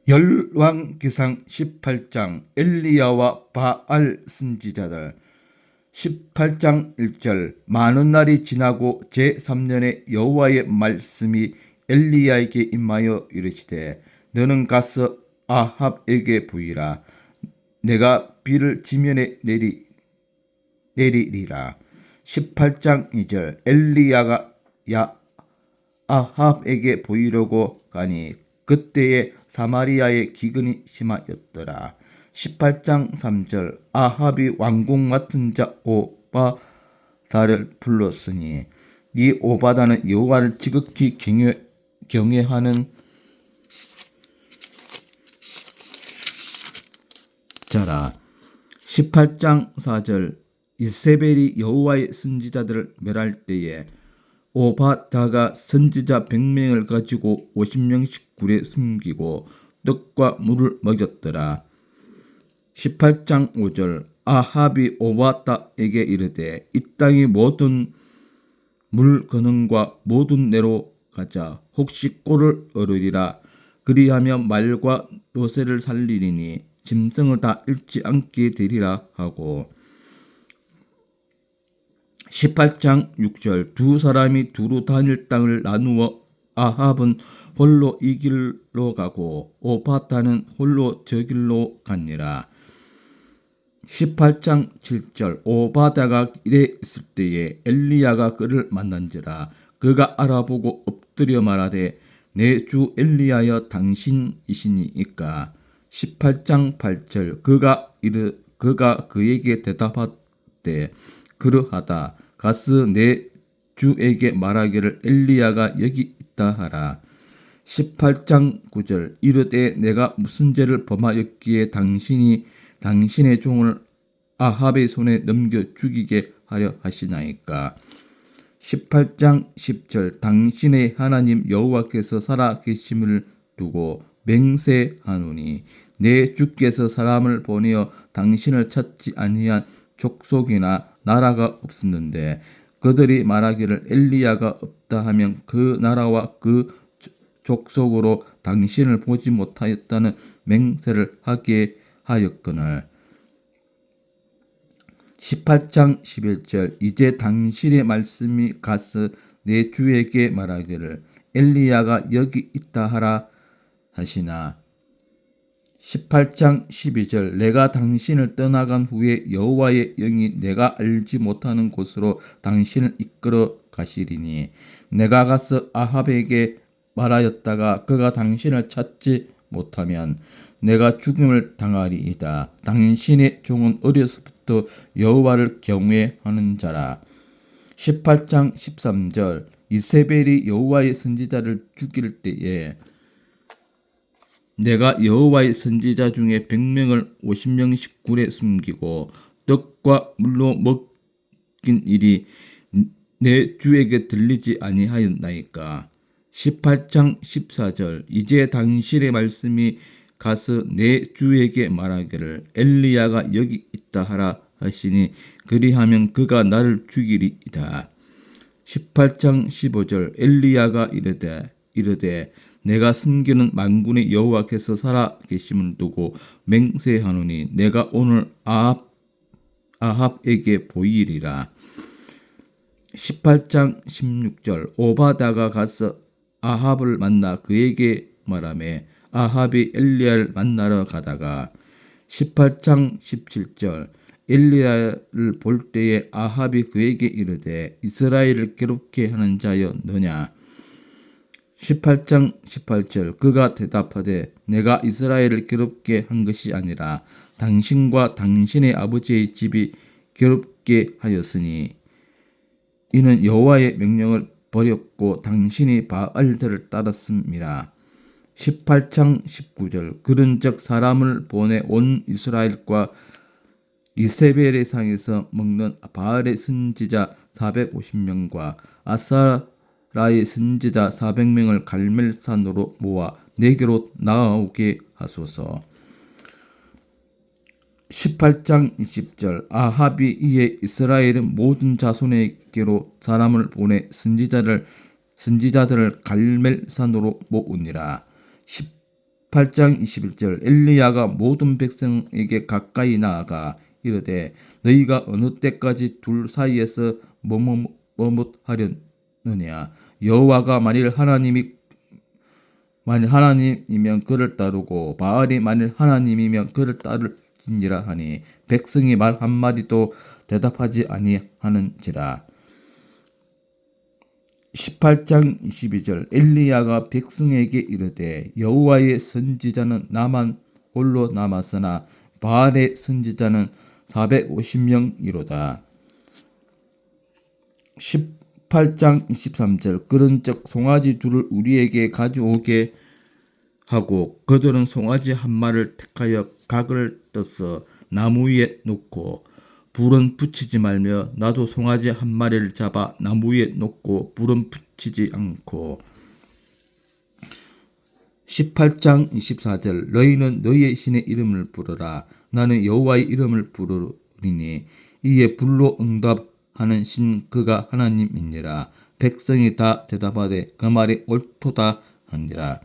열왕기상 18장 엘리야와 바알 선지자들. 18장 1절. 많은 날이 지나고 제3년에 여호와의 말씀이 엘리야에게 임하여 이르시되 너는 가서 아합에게 보이라. 내가 비를 지면에 내리리라. 18장 2절. 엘리야가 아합에게 보이려고 가니 그때에 사마리아의 기근이 심하였더라. 18장 3절. 아합이 왕궁 맡은 자 오바다를 불렀으니 이 오바다는 여호와를 지극히 경외하는 자라. 18장 4절. 이세벨이 여호와의 선지자들을 멸할 때에 오바다가 선지자 100명을 가지고 50명씩 굴에 숨기고 떡과 물을 먹였더라. 18장 5절. 아합이 오바다에게 이르되 이 땅의 모든 물건원과 모든 내로 가자. 혹시 꼴을 얻으리라. 그리하면 말과 노새를 살리리니 짐승을 다 잃지 않게 되리라 하고. 18장 6절. 두 사람이 두루 다닐 땅을 나누어 아합은 홀로 이 길로 가고 오바다는 홀로 저 길로 가니라. 18장 7절. 오바다가 길에 있을 때에 엘리야가 그를 만난지라. 그가 알아보고 엎드려 말하되 내 주 엘리야여 당신이시니이까. 18장 8절. 그가 그에게 대답하되 그러하다. 가서 내 주에게 말하기를 엘리야가 여기 있다 하라. 18장 9절. 이르되 내가 무슨 죄를 범하였기에 당신의 종을 아합의 손에 넘겨 죽이게 하려 하시나이까. 18장 10절. 당신의 하나님 여호와께서 살아 계심을 두고 맹세하노니 내 주께서 사람을 보내어 당신을 찾지 아니한 족속이나 나라가 없었는데 그들이 말하기를 엘리야가 없다 하면 그 나라와 그 족속으로 당신을 보지 못하였다는 맹세를 하게 하였거늘. 18장 11절. 이제 당신의 말씀이 가서 내 주에게 말하기를 엘리야가 여기 있다 하라 하시나. 18장 12절. 내가 당신을 떠나간 후에 여호와의 영이 내가 알지 못하는 곳으로 당신을 이끌어 가시리니 내가 가서 아합에게 말하였다가 그가 당신을 찾지 못하면 내가 죽임을 당하리이다. 당신의 종은 어려서부터 여호와를 경외하는 자라. 18장 13절. 이세벨이 여호와의 선지자를 죽일 때에 내가 여호와의 선지자 중에 100명을 50명씩 굴에 숨기고 떡과 물로 먹인 일이 내 주에게 들리지 아니하였나이까. 18장 14절. 이제 당신의 말씀이 가서 내 주에게 말하기를 엘리야가 여기 있다 하라 하시니 그리하면 그가 나를 죽이리이다. 18장 15절. 엘리야가 이르되 내가 숨기는 만군의 여호와께서 살아 계심을 두고 맹세하노니 내가 오늘 아합에게 보이리라. 18장 16절. 오바다가 가서 아합을 만나 그에게 말하매 아합이 엘리야를 만나러 가다가. 18장 17절. 엘리야를 볼 때에 아합이 그에게 이르되 이스라엘을 괴롭게 하는 자여 너냐. 18장 18절. 그가 대답하되 내가 이스라엘을 괴롭게 한 것이 아니라 당신과 당신의 아버지의 집이 괴롭게 하였으니 이는 여호와의 명령을 버렸고 당신이 바알들을 따랐음이라. 18장 19절. 그런즉 사람을 보내 온 이스라엘과 이세벨의 상에서 먹는 바알의 선지자 450명과 아사라의 선지자 400명을 갈멜산으로 모아 내게로 나오게 하소서. 18장 20절. 아합이 이에 이스라엘의 모든 자손에게로 사람을 보내 선지자들을 갈멜산으로 모으니라. 18장 21절 엘리야가 모든 백성에게 가까이 나아가 이르되 너희가 어느 때까지 둘 사이에서 머뭇하려느냐. 여호와가 만일 하나님이면 그를 따르고 바알이 만일 하나님이면 그를 따를지니라 하니 백성이 말 한마디도 대답하지 아니하는지라. 18장 22절 엘리야가 백성에게 이르되 여호와의 선지자는 나만 홀로 남았으나 바알의 선지자는 450명이로다. 18장 23절 그런즉 송아지 둘을 우리에게 가져오게 하고 그들은 송아지 한 마리를 택하여 각을 떠서 나무 위에 놓고 불은 붙이지 말며 나도 송아지 한 마리를 잡아 나무 위에 놓고 불은 붙이지 않고. 18장 24절 너희는 너희의 신의 이름을 부르라. 나는 여호와의 이름을 부르리니 이에 불로 응답하는 신 그가 하나님이니라. 백성이 다 대답하되 그 말이 옳도다 하니라.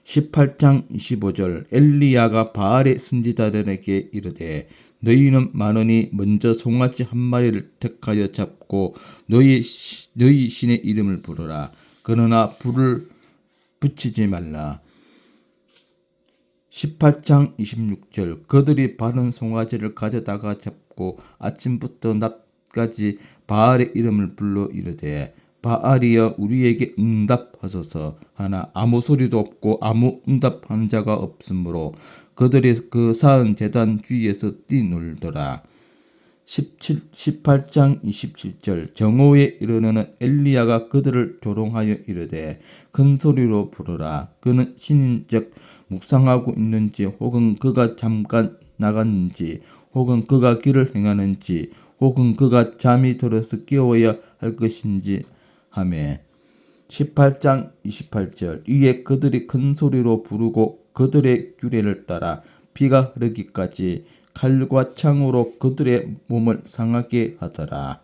18장 25절 엘리야가 바알의 선지자들에게 이르되 너희는 많으니 먼저 송아지 한 마리를 택하여 잡고 너희 신의 이름을 부르라. 그러나 불을 붙이지 말라. 18장 26절 그들이 바른 송아지를 가져다가 잡고 아침부터 낮까지 바알의 이름을 불러 이르되 바알이여 우리에게 응답하소서 하나 아무 소리도 없고 아무 응답하는 자가 없으므로 그들이 그 사은 제단 주위에서 뛰놀더라. 18장 27절 정오에 이르는 엘리야가 그들을 조롱하여 이르되 큰 소리로 부르라. 그는 신인즉 묵상하고 있는지 혹은 그가 잠깐 나갔는지 혹은 그가 길을 행하는지 혹은 그가 잠이 들어서 깨워야 할 것인지 하매. 18장 28절 이에 그들이 큰 소리로 부르고 그들의 규례를 따라 피가 흐르기까지 칼과 창으로 그들의 몸을 상하게 하더라.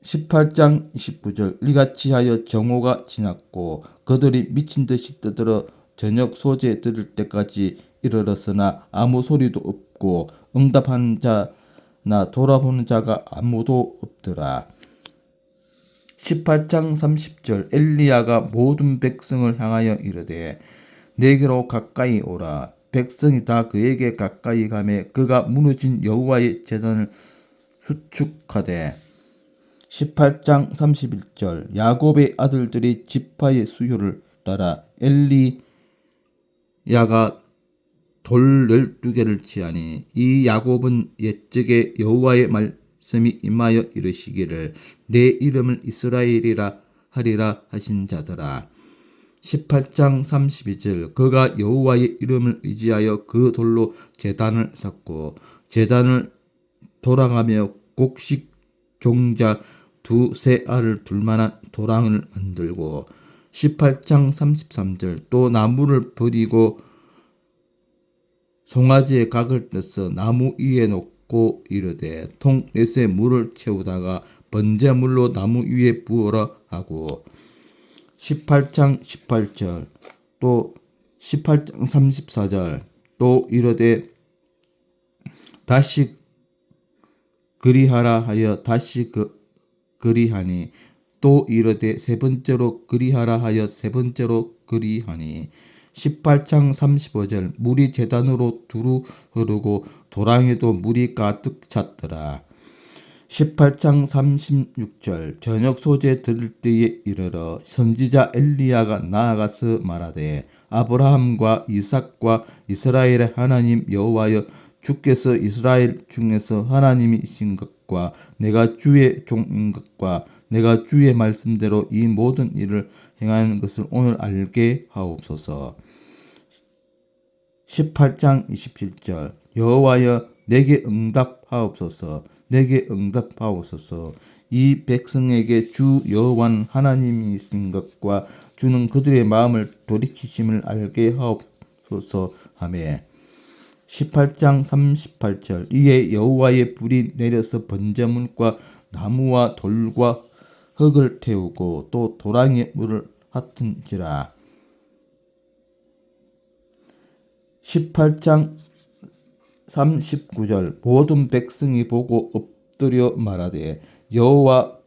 18장 29절 이같이 하여 정오가 지났고 그들이 미친 듯이 떠들어 저녁 소재 들을 때까지 이르렀으나 아무 소리도 없고 응답하는 자나 돌아보는 자가 아무도 없더라. 18장 30절 엘리야가 모든 백성을 향하여 이르되 내게로 가까이 오라. 백성이 다 그에게 가까이 가매 그가 무너진 여호와의 제단을 수축하되. 18장 31절 야곱의 아들들이 지파의 수요를 따라 엘리야가 돌 12개를 치하니 이 야곱은 옛적에 여호와의 말씀이 임하여 이르시기를 내 이름을 이스라엘이라 하리라 하신 자더라. 18장 32절 그가 여호와의 이름을 의지하여 그 돌로 제단을 쌓고 제단을 돌아가며 곡식 종자 두세 알을 둘만한 도랑을 만들고. 18장 33절 또 나무를 버리고 송아지의 각을 떠서 나무 위에 놓고 이르되 통 넷에 물을 채우다가 번제물로 나무 위에 부어라 하고. 18장 18절 또 18장 34절 또 이르되 다시 그리하라 하여 다시 그리하니 또 이르되 세 번째로 그리하라 하여 세 번째로 그리하니. 18장 35절 물이 제단으로 두루 흐르고 도랑에도 물이 가득 찼더라. 18장 36절 저녁 소재 들을 때에 이르러 선지자 엘리야가 나아가서 말하되 아브라함과 이삭과 이스라엘의 하나님 여호와여 주께서 이스라엘 중에서 하나님이신 것과 내가 주의 종인 것과 내가 주의 말씀대로 이 모든 일을 행하는 것을 오늘 알게 하옵소서. 18장 27절 여호와여 내게 응답하옵소서. 내게 응답하옵소서. 이 백성에게 주 여호와는 하나님이신 것과 주는 그들의 마음을 돌이키심을 알게 하옵소서 하매. 18장 38절 이에 여호와의 불이 내려서 번제물과 나무와 돌과 흙을 태우고 또 도랑에 물을 핫은지라. 18장 39절 모든 백성이 보고 엎드려 말하되 여호와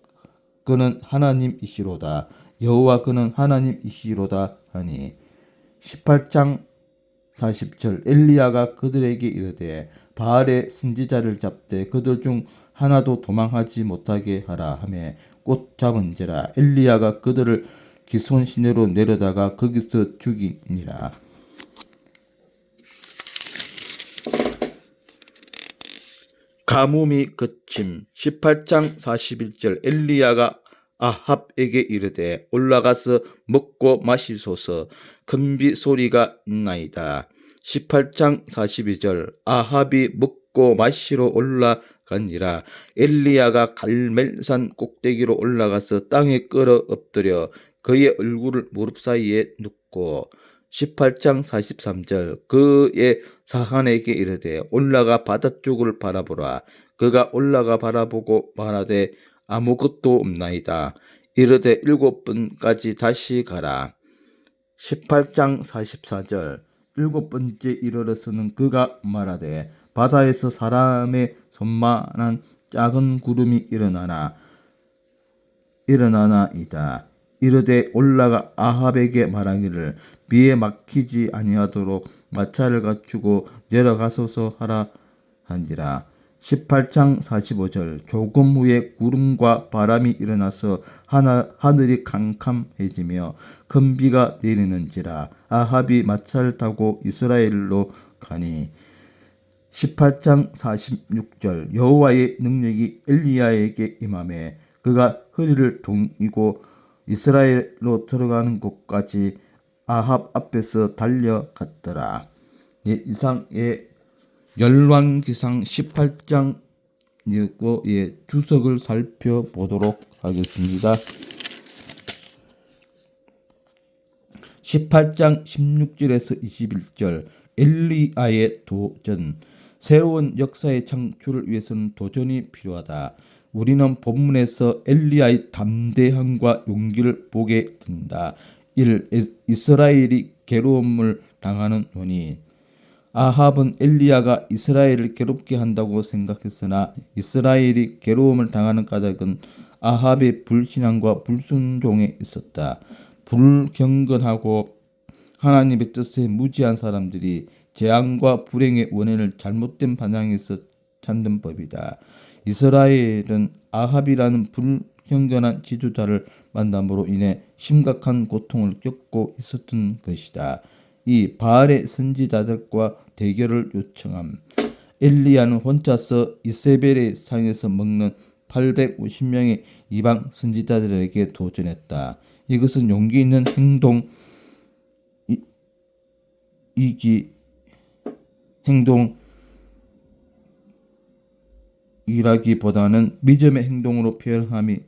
그는 하나님이시로다. 여호와 그는 하나님이시로다 하니 18장 40절 엘리야가 그들에게 이르되 바알의 선지자를 잡되 그들 중 하나도 도망하지 못하게 하라 하며 곧 잡은지라 엘리야가 그들을 기손 시내로 내려다가 거기서 죽이니라. 가뭄이 그침 18장 41절 엘리야가 아합에게 이르되 올라가서 먹고 마시소서 큰비 소리가 있나이다. 18장 42절 아합이 먹고 마시러 올라가니라. 엘리야가 갈멜산 꼭대기로 올라가서 땅에 끌어 엎드려 그의 얼굴을 무릎 사이에 눕고 18장 43절 그의 사한에게 이르되 올라가 바닷속을 바라보라. 그가 올라가 바라보고 말하되 아무것도 없나이다. 이르되 7번까지 다시 가라. 18장 44절 7번째 이르러서는 그가 말하되 바다에서 사람의 손만한 작은 구름이 일어나나이다. 이르되 올라가 아합에게 말하기를 비에 막히지 아니하도록 마차를 갖추고 내려가소서 하라 하니라. 18장 45절 조금 후에 구름과 바람이 일어나서 하늘이 캄캄해지며 큰 비가 내리는지라. 아합이 마차를 타고 이스라엘로 가니 18장 46절 여호와의 능력이 엘리야에게 임하매 그가 허리를 동이고 이스라엘로 들어가는 곳까지 아합 앞에서 달려갔더라. 이상 열왕기상 18장이었고 주석을 살펴보도록 하겠습니다. 18장 16절에서 21절 엘리야의 도전. 새로운 역사의 창출을 위해서는 도전이 필요하다. 우리는 본문에서 엘리야의 담대함과 용기를 보게 된다. 1. 이스라엘이 괴로움을 당하는 원인. 아합은 엘리야가 이스라엘을 괴롭게 한다고 생각했으나 이스라엘이 괴로움을 당하는 까닭은 아합의 불신앙과 불순종에 있었다. 불경건하고 하나님의 뜻에 무지한 사람들이 재앙과 불행의 원인을 잘못된 방향에서 찾는 법이다. 이스라엘은 아합이라는 불경건한 지도자를 만남으로 인해 심각한 고통을 겪고 있었던 것이다. 이 바알의 선지자들과 대결을 요청함. 엘리야는 혼자서 이세벨의 상에서 먹는 850명의 이방 선지자들에게 도전했다. 이것은 용기 있는 행동이라기보다는 믿음의 행동으로 표현함이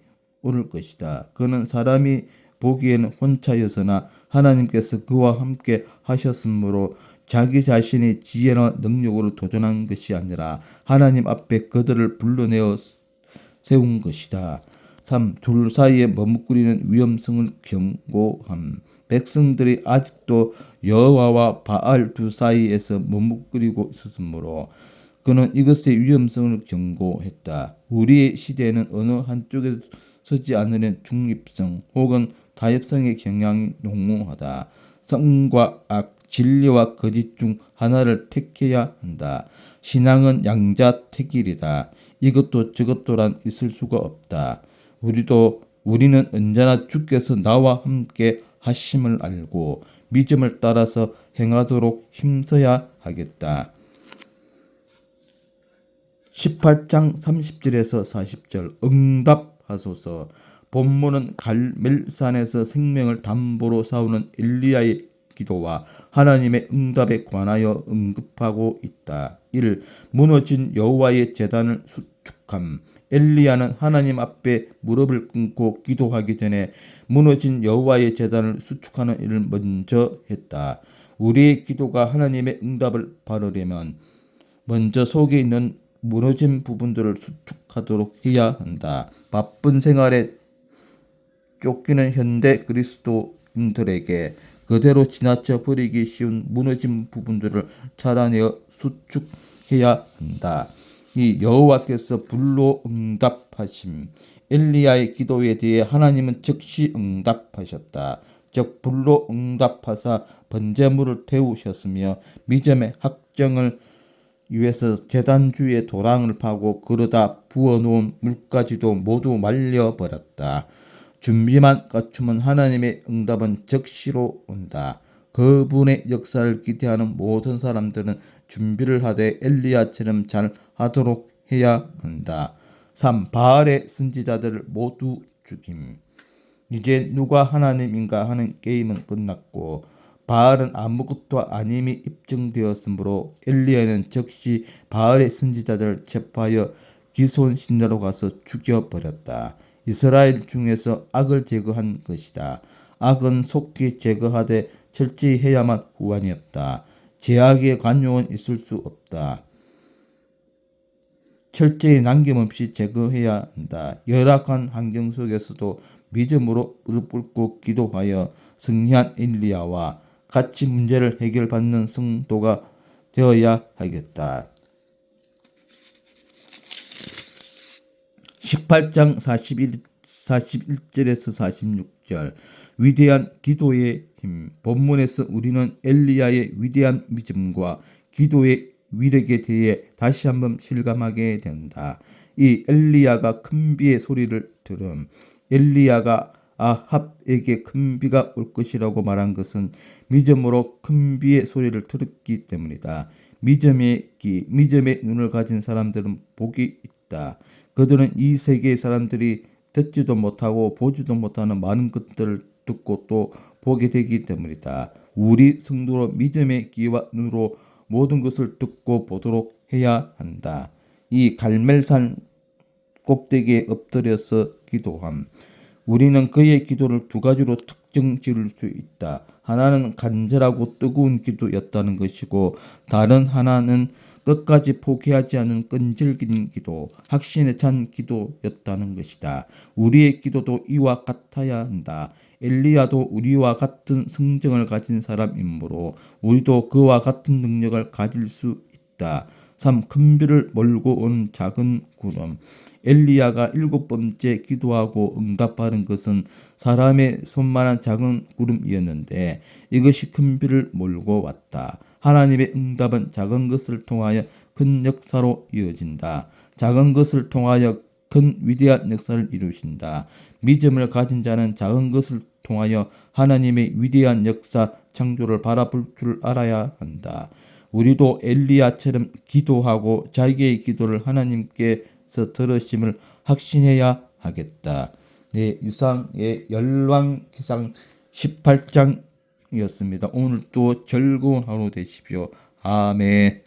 옳을 것이다. 그는 사람이 보기에는 혼자였으나 하나님께서 그와 함께 하셨으므로 자기 자신의 지혜나 능력으로 도전한 것이 아니라 하나님 앞에 그들을 불러내어 세운 것이다. 3. 둘 사이에 머뭇거리는 위험성을 경고함. 백성들이 아직도 여호와와 바알 두 사이에서 머뭇거리고 있었으므로 그는 이것의 위험성을 경고했다. 우리의 시대에는 어느 한쪽에 서지 않으려는 중립성 혹은 타협성의 경향이 농후하다. 선과 악, 진리와 거짓 중 하나를 택해야 한다. 신앙은 양자택일이다. 이것도 저것도란 있을 수가 없다. 우리는 언제나 주께서 나와 함께 하심을 알고 믿음을 따라서 행하도록 힘써야 하겠다. 18장 30절에서 40절 응답하소서. 본문은 갈멜산에서 생명을 담보로 싸우는 엘리야의 기도와 하나님의 응답에 관하여 언급하고 있다. 1. 무너진 여호와의 제단을 수축함. 엘리야는 하나님 앞에 무릎을 꿇고 기도하기 전에 무너진 여호와의 제단을 수축하는 일을 먼저 했다. 우리의 기도가 하나님의 응답을 받으려면 먼저 속에 있는 무너진 부분들을 수축하도록 해야 한다. 바쁜 생활에 쫓기는 현대 인들에게 그대로 지나쳐 버리기 쉬운 무너진 부분들을 찾아내어 수축해야 한다. 이 여호와께서 불로 응답하심. 엘리야의 기도에 대해 하나님은 즉시 응답하셨다. 즉 불로 응답하사 번제물을 태우셨으며 믿음의 확정을 위해서 제단 주위에 도랑을 파고 그러다 부어놓은 물까지도 모두 말려버렸다. 준비만 갖추면 하나님의 응답은 즉시로 온다. 그분의 역사를 기대하는 모든 사람들은 준비를 하되 엘리야처럼 잘 하도록 해야 한다. 3. 바알의 선지자들을 모두 죽임. 이제 누가 하나님인가 하는 게임은 끝났고 바알은 아무것도 아님이 입증되었으므로 엘리야는 즉시 바알의 선지자들을 체포하여 기손 신자로 가서 죽여버렸다. 이스라엘 중에서 악을 제거한 것이다. 악은 속히 제거하되 철저히 해야만 후환이었다. 제약의 관용은 있을 수 없다. 철저히 남김없이 제거해야 한다. 열악한 환경 속에서도 믿음으로 무릎 꿇고 기도하여 승리한 엘리야와 같이 문제를 해결받는 성도가 되어야 하겠다. 18장 41절에서 46절 위대한 기도의 힘. 본문에서 우리는 엘리야의 위대한 믿음과 기도의 위력에 대해 다시 한번 실감하게 된다. 이 엘리야가 큰 비의 소리를 들음. 엘리야가 아합에게 큰 비가 올 것이라고 말한 것은 믿음으로 큰 비의 소리를 들었기 때문이다. 믿음의 귀, 믿음의 눈을 가진 사람들은 복이 있다. 그들은 이 세계의 사람들이 듣지도 못하고 보지도 못하는 많은 것들을 듣고 또 보게 되기 때문이다. 우리 성도로 믿음의 귀와 눈으로 모든 것을 듣고 보도록 해야 한다. 이 갈멜산 꼭대기에 엎드려서 기도함. 우리는 그의 기도를 두 가지로 특정 지을 수 있다. 하나는 간절하고 뜨거운 기도였다는 것이고 다른 하나는 끝까지 포기하지 않은 끈질긴 기도, 확신에 찬 기도였다는 것이다. 우리의 기도도 이와 같아야 한다. 엘리야도 우리와 같은 성정을 가진 사람이므로 우리도 그와 같은 능력을 가질 수 있다. 3. 큰 비를 몰고 온 작은 구름. 엘리야가 7번째 기도하고 응답받은 것은 사람의 손만한 작은 구름이었는데 이것이 큰 비를 몰고 왔다. 하나님의 응답은 작은 것을 통하여 큰 역사로 이어진다. 작은 것을 통하여 큰 위대한 역사를 이루신다. 믿음을 가진 자는 작은 것을 통하여 하나님의 위대한 역사 창조를 바라볼 줄 알아야 한다. 우리도 엘리야처럼 기도하고 자기의 기도를 하나님께서 들으심을 확신해야 하겠다. 네, 이상의 열왕기상 18장이었습니다. 오늘도 즐거운 하루 되십시오. 아멘.